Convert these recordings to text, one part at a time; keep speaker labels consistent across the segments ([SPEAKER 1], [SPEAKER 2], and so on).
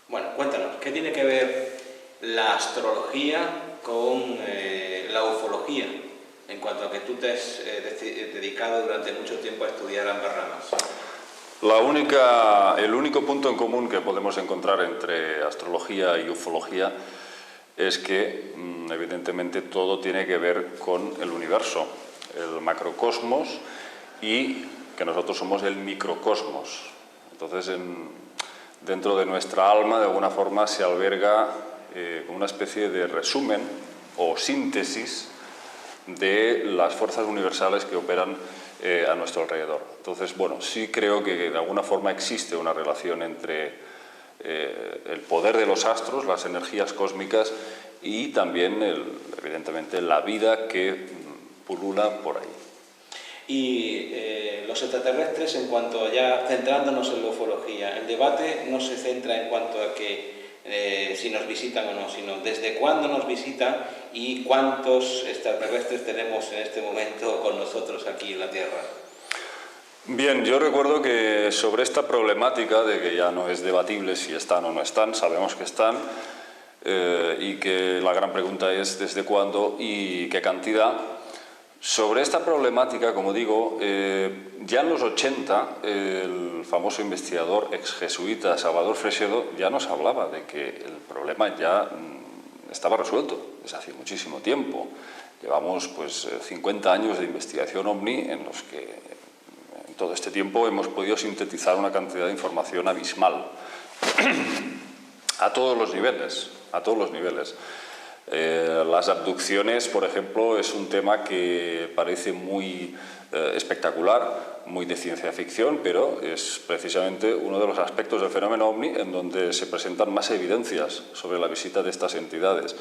[SPEAKER 1] Bueno, cuéntanos, ¿qué tiene que ver la astrología con la ufología? En cuanto a que tú te has dedicado durante mucho tiempo a estudiar ambas ramas.
[SPEAKER 2] El único punto en común que podemos encontrar entre astrología y ufología es que, evidentemente, todo tiene que ver con el universo, el macrocosmos, y que nosotros somos el microcosmos. Entonces, dentro de nuestra alma, de alguna forma, se alberga una especie de resumen o síntesis de las fuerzas universales que operan a nuestro alrededor. Entonces, bueno, sí creo que de alguna forma existe una relación entre el poder de los astros, las energías cósmicas y también, evidentemente, la vida que pulula por ahí.
[SPEAKER 1] Y los extraterrestres, en cuanto ya centrándonos en la ufología, el debate no se centra en cuanto a que si nos visitan o no, sino desde cuándo nos visitan y cuántos extraterrestres tenemos en este momento con nosotros aquí en la Tierra.
[SPEAKER 2] Bien, yo recuerdo que sobre esta problemática de que ya no es debatible si están o no están, sabemos que están, y que la gran pregunta es desde cuándo y qué cantidad. Sobre esta problemática, como digo, ya en los 80 el famoso investigador exjesuita Salvador Freixedo ya nos hablaba de que el problema ya estaba resuelto desde hace muchísimo tiempo. Llevamos 50 años de investigación OVNI en los que en todo este tiempo hemos podido sintetizar una cantidad de información abismal a todos los niveles, a todos los niveles. Las abducciones, por ejemplo, es un tema que parece muy espectacular, muy de ciencia ficción, pero es precisamente uno de los aspectos del fenómeno OVNI en donde se presentan más evidencias sobre la visita de estas entidades.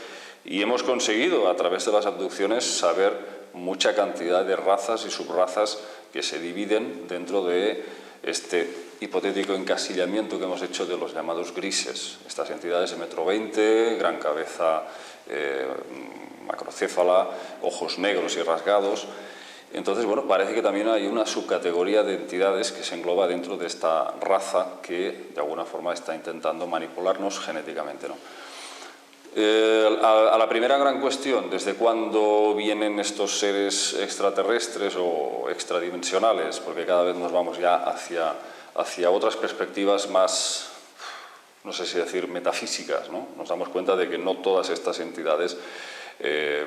[SPEAKER 2] Y hemos conseguido, a través de las abducciones, saber mucha cantidad de razas y subrazas que se dividen dentro de este hipotético encasillamiento que hemos hecho de los llamados grises. Estas entidades de 1,20 m, gran cabeza, macrocéfala, ojos negros y rasgados. Entonces, bueno, parece que también hay una subcategoría de entidades que se engloba dentro de esta raza que, de alguna forma, está intentando manipularnos genéticamente, ¿no? A la primera gran cuestión, ¿desde cuándo vienen estos seres extraterrestres o extradimensionales? Porque cada vez nos vamos ya hacia otras perspectivas más, no sé si decir, metafísicas, ¿no? Nos damos cuenta de que no todas estas entidades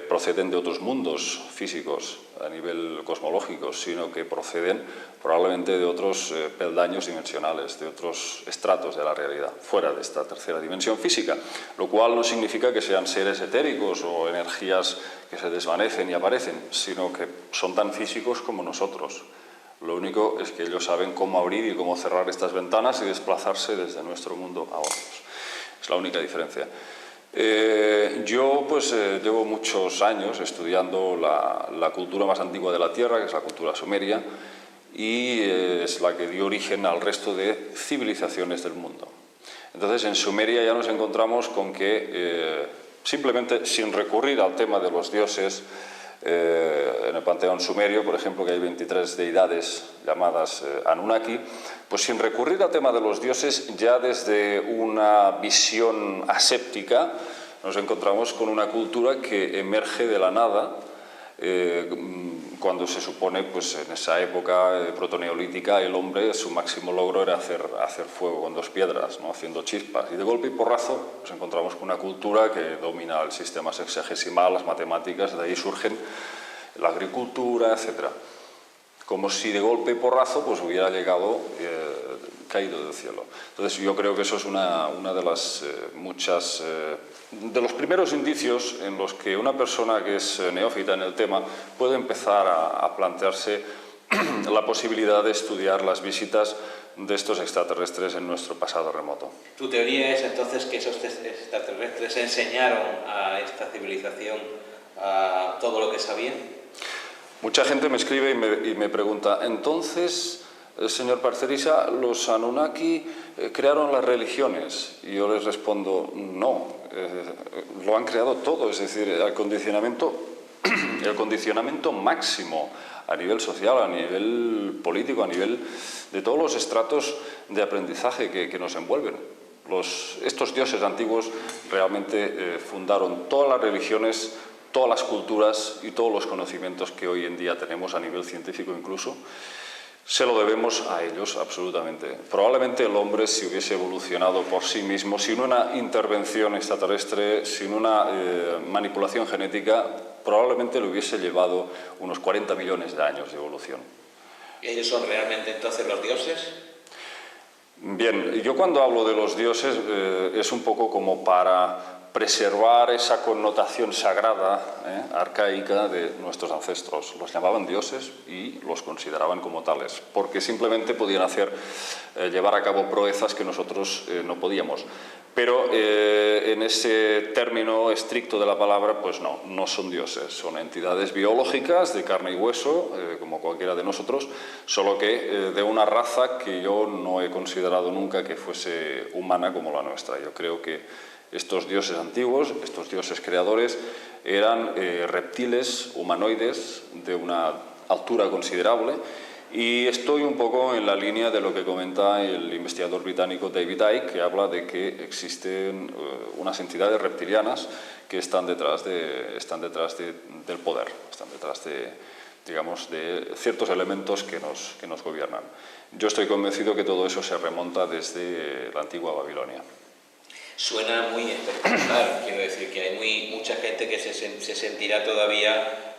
[SPEAKER 2] proceden de otros mundos físicos a nivel cosmológico, sino que proceden probablemente de otros peldaños dimensionales, de otros estratos de la realidad, fuera de esta tercera dimensión física, lo cual no significa que sean seres etéricos o energías que se desvanecen y aparecen, sino que son tan físicos como nosotros. Lo único es que ellos saben cómo abrir y cómo cerrar estas ventanas y desplazarse desde nuestro mundo a otros. Es la única diferencia. Yo llevo muchos años estudiando la cultura más antigua de la Tierra, que es la cultura sumeria, y es la que dio origen al resto de civilizaciones del mundo. Entonces, en Sumeria ya nos encontramos con que, simplemente sin recurrir al tema de los dioses, en el panteón sumerio, por ejemplo, que hay 23 deidades llamadas Anunnaki, pues sin recurrir al tema de los dioses, ya desde una visión aséptica nos encontramos con una cultura que emerge de la nada, cuando se supone, pues en esa época protoneolítica, el hombre, su máximo logro era hacer fuego con dos piedras, ¿no? Haciendo chispas. Y de golpe y porrazo nos encontramos con una cultura que domina el sistema sexagesimal, las matemáticas, de ahí surgen la agricultura, etc. Como si de golpe y porrazo pues hubiera llegado, caído del cielo. Entonces yo creo que eso es una de las de los primeros indicios en los que una persona que es neófita en el tema puede empezar a plantearse la posibilidad de estudiar las visitas de estos extraterrestres en nuestro pasado remoto.
[SPEAKER 1] ¿Tu teoría es entonces que esos extraterrestres enseñaron a esta civilización todo lo que sabían?
[SPEAKER 2] Mucha gente me escribe y me pregunta, entonces, señor Parcerisa, ¿los Anunnaki crearon las religiones? Y yo les respondo, no, lo han creado todo, es decir, el condicionamiento máximo a nivel social, a nivel político, a nivel de todos los estratos de aprendizaje que nos envuelven. estos dioses antiguos realmente fundaron todas las religiones, todas las culturas y todos los conocimientos que hoy en día tenemos a nivel científico incluso. Se lo debemos a ellos, absolutamente. Probablemente el hombre, si hubiese evolucionado por sí mismo, sin una intervención extraterrestre, sin una manipulación genética, probablemente le hubiese llevado unos 40 millones de años de evolución.
[SPEAKER 1] ¿Y ellos son realmente entonces los dioses?
[SPEAKER 2] Bien, yo cuando hablo de los dioses es un poco como para preservar esa connotación sagrada, arcaica de nuestros ancestros. Los llamaban dioses y los consideraban como tales, porque simplemente podían llevar a cabo proezas que nosotros no podíamos. Pero en ese término estricto de la palabra, pues no son dioses, son entidades biológicas de carne y hueso, como cualquiera de nosotros, solo que de una raza que yo no he considerado nunca que fuese humana como la nuestra. Yo creo que estos dioses antiguos, estos dioses creadores, eran reptiles humanoides de una altura considerable, y estoy un poco en la línea de lo que comenta el investigador británico David Icke, que habla de que existen unas entidades reptilianas que están detrás del poder, están detrás digamos, de ciertos elementos que nos gobiernan. Yo estoy convencido que todo eso se remonta desde la antigua Babilonia.
[SPEAKER 1] Suena muy espectacular, quiero decir que hay mucha gente que se sentirá todavía,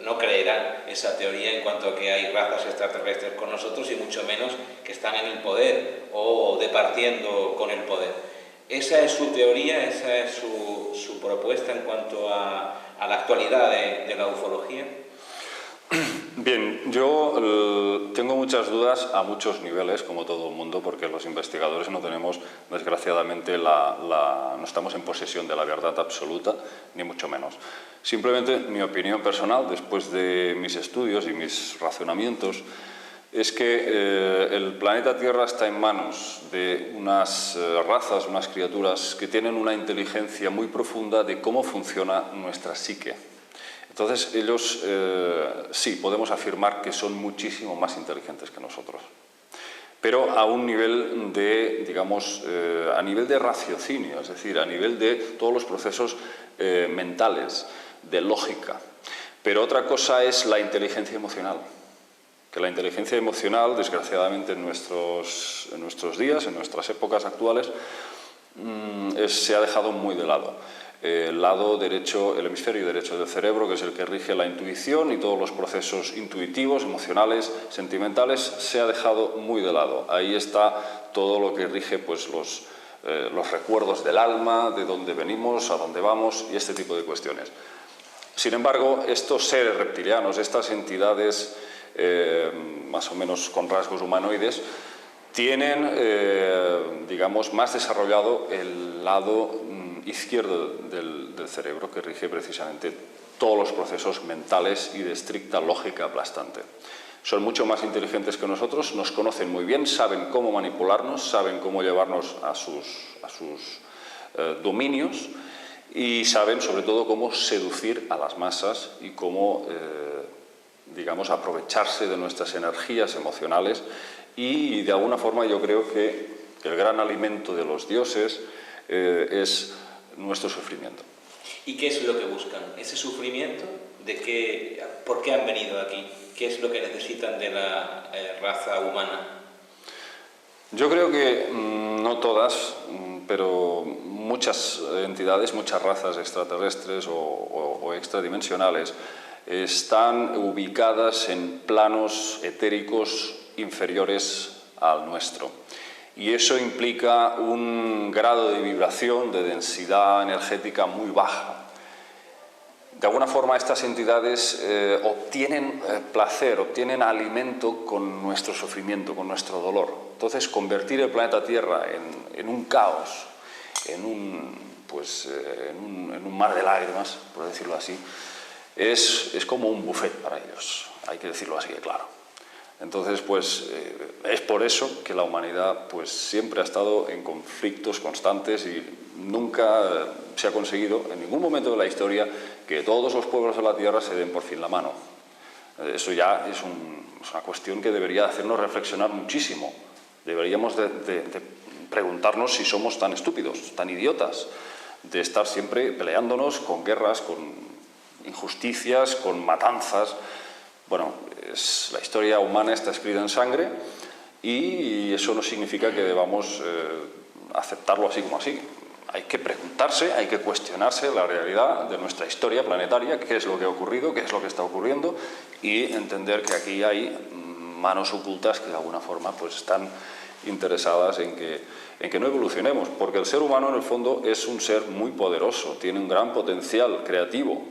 [SPEAKER 1] no creerá esa teoría en cuanto a que hay razas extraterrestres con nosotros, y mucho menos que están en el poder o departiendo con el poder. ¿Esa es su teoría, esa es su propuesta en cuanto a la actualidad de la ufología?
[SPEAKER 2] Bien, yo tengo muchas dudas a muchos niveles, como todo el mundo, porque los investigadores no tenemos, desgraciadamente, no estamos en posesión de la verdad absoluta, ni mucho menos. Simplemente mi opinión personal, después de mis estudios y mis razonamientos, es que el planeta Tierra está en manos de unas razas, unas criaturas que tienen una inteligencia muy profunda de cómo funciona nuestra psique. Entonces, ellos sí, podemos afirmar que son muchísimo más inteligentes que nosotros, pero a un nivel de, digamos, a nivel de raciocinio, es decir, a nivel de todos los procesos mentales, de lógica. Pero otra cosa es la inteligencia emocional, que la inteligencia emocional, desgraciadamente en nuestros días, en nuestras épocas actuales, se ha dejado muy de lado. El lado derecho, el hemisferio derecho del cerebro, que es el que rige la intuición y todos los procesos intuitivos, emocionales, sentimentales, se ha dejado muy de lado. Ahí está todo lo que rige pues, los recuerdos del alma, de dónde venimos, a dónde vamos y este tipo de cuestiones. Sin embargo, estos seres reptilianos, estas entidades más o menos con rasgos humanoides, tienen, digamos, más desarrollado el lado izquierdo del cerebro, que rige precisamente todos los procesos mentales y de estricta lógica aplastante. Son mucho más inteligentes que nosotros, nos conocen muy bien, saben cómo manipularnos, saben cómo llevarnos a sus dominios, y saben sobre todo cómo seducir a las masas y cómo, digamos, aprovecharse de nuestras energías emocionales. Y de alguna forma yo creo que el gran alimento de los dioses es nuestro sufrimiento.
[SPEAKER 1] ¿Y qué es lo que buscan? ¿Ese sufrimiento? ¿Por qué han venido aquí? ¿Qué es lo que necesitan de la raza humana?
[SPEAKER 2] Yo creo que no todas, pero muchas entidades, muchas razas extraterrestres o extradimensionales están ubicadas en planos etéricos inferiores al nuestro. Y eso implica un grado de vibración, de densidad energética muy baja. De alguna forma estas entidades obtienen placer, obtienen alimento con nuestro sufrimiento, con nuestro dolor. Entonces, convertir el planeta Tierra en un caos, en un mar de lágrimas, por decirlo así, es como un buffet para ellos, hay que decirlo así de claro. Entonces, pues, es por eso que la humanidad pues, siempre ha estado en conflictos constantes y nunca se ha conseguido, en ningún momento de la historia, que todos los pueblos de la Tierra se den por fin la mano. Eso ya es una cuestión que debería hacernos reflexionar muchísimo. Deberíamos de preguntarnos si somos tan estúpidos, tan idiotas, de estar siempre peleándonos con guerras, con injusticias, con matanzas. Bueno, la historia humana está escrita en sangre y eso no significa que debamos aceptarlo así como así. Hay que preguntarse, hay que cuestionarse la realidad de nuestra historia planetaria, qué es lo que ha ocurrido, qué es lo que está ocurriendo, y entender que aquí hay manos ocultas que de alguna forma pues están interesadas en que no evolucionemos, porque el ser humano en el fondo es un ser muy poderoso, tiene un gran potencial creativo.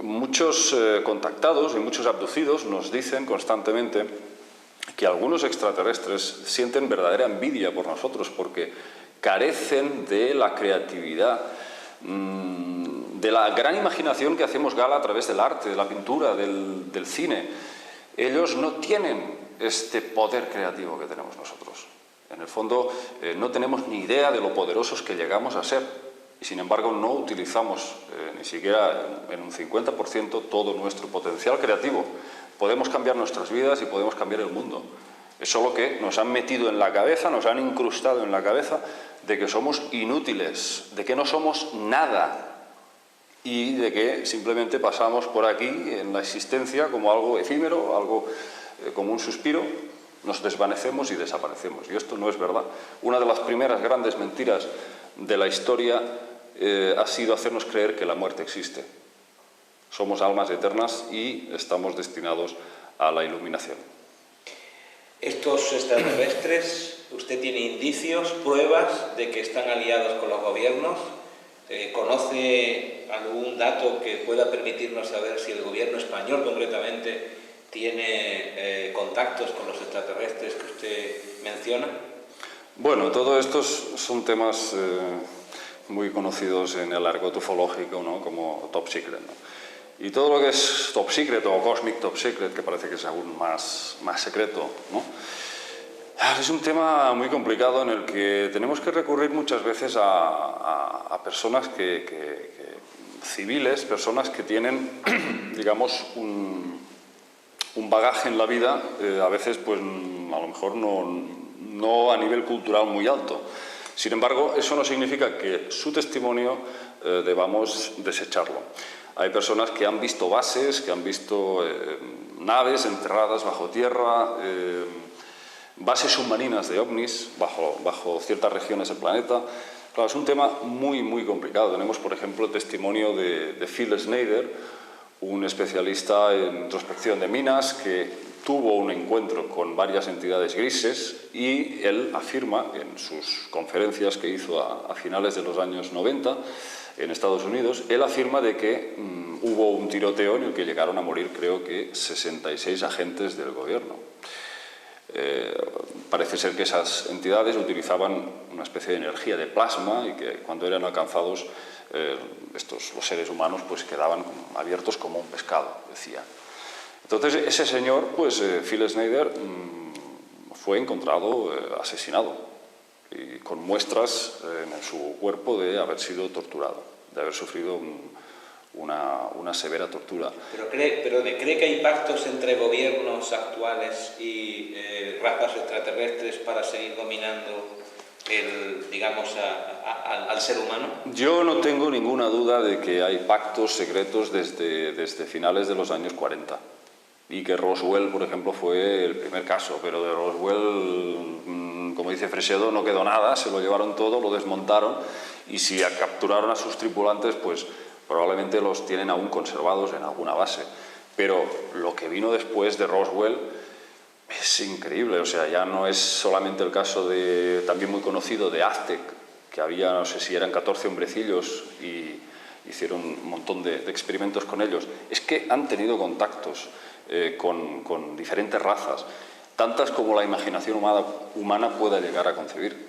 [SPEAKER 2] Muchos contactados y muchos abducidos nos dicen constantemente que algunos extraterrestres sienten verdadera envidia por nosotros porque carecen de la creatividad, de la gran imaginación que hacemos gala a través del arte, de la pintura, del cine. Ellos no tienen este poder creativo que tenemos nosotros. En el fondo no tenemos ni idea de lo poderosos que llegamos a ser y sin embargo no utilizamos ni siquiera en un 50% todo nuestro potencial creativo. Podemos cambiar nuestras vidas y podemos cambiar el mundo. Es solo que nos han metido en la cabeza, nos han incrustado en la cabeza de que somos inútiles, de que no somos nada y de que simplemente pasamos por aquí en la existencia como algo efímero, algo como un suspiro, nos desvanecemos y desaparecemos. Y esto no es verdad. Una de las primeras grandes mentiras de la historia ha sido hacernos creer que la muerte existe. Somos almas eternas y estamos destinados a la iluminación.
[SPEAKER 1] Estos extraterrestres, ¿usted tiene indicios, pruebas de que están aliados con los gobiernos? ¿Conoce algún dato que pueda permitirnos saber si el gobierno español concretamente tiene contactos con los extraterrestres que usted menciona?
[SPEAKER 2] Bueno, todo estos son temas muy conocidos en el argot ufológico, ¿no? Como top secret, ¿no? Y todo lo que es top secret o cosmic top secret, que parece que es aún más secreto, ¿no? Es un tema muy complicado en el que tenemos que recurrir muchas veces a personas civiles, personas que tienen, digamos, un bagaje en la vida, a veces pues a lo mejor no a nivel cultural muy alto. Sin embargo, eso no significa que su testimonio debamos desecharlo. Hay personas que han visto bases, que han visto naves enterradas bajo tierra, bases submarinas de ovnis bajo ciertas regiones del planeta. Claro, es un tema muy complicado. Tenemos, por ejemplo, el testimonio de Phil Schneider, un especialista en prospección de minas que tuvo un encuentro con varias entidades grises y él afirma en sus conferencias que hizo a finales de los años 90 en Estados Unidos, él afirma de que hubo un tiroteo en el que llegaron a morir, creo que 66 agentes del gobierno. Parece ser que esas entidades utilizaban una especie de energía de plasma y que cuando eran alcanzados los seres humanos pues quedaban abiertos como un pescado, decía. Entonces ese señor, pues Phil Schneider, fue encontrado asesinado y con muestras en su cuerpo de haber sido torturado, de haber sufrido una severa tortura.
[SPEAKER 1] ¿Pero cree que hay pactos entre gobiernos actuales y razas extraterrestres para seguir dominando al ser humano?
[SPEAKER 2] Yo no tengo ninguna duda de que hay pactos secretos desde finales de los años 40 y que Roswell, por ejemplo, fue el primer caso, pero de Roswell, como dice Fresedo, no quedó nada, se lo llevaron todo, lo desmontaron y si capturaron a sus tripulantes, pues probablemente los tienen aún conservados en alguna base. Pero lo que vino después de Roswell es increíble, o sea, ya no es solamente el caso también muy conocido de Aztec, que había, no sé si eran 14 hombrecillos y hicieron un montón de experimentos con ellos. Es que han tenido contactos con diferentes razas, tantas como la imaginación humana pueda llegar a concebir.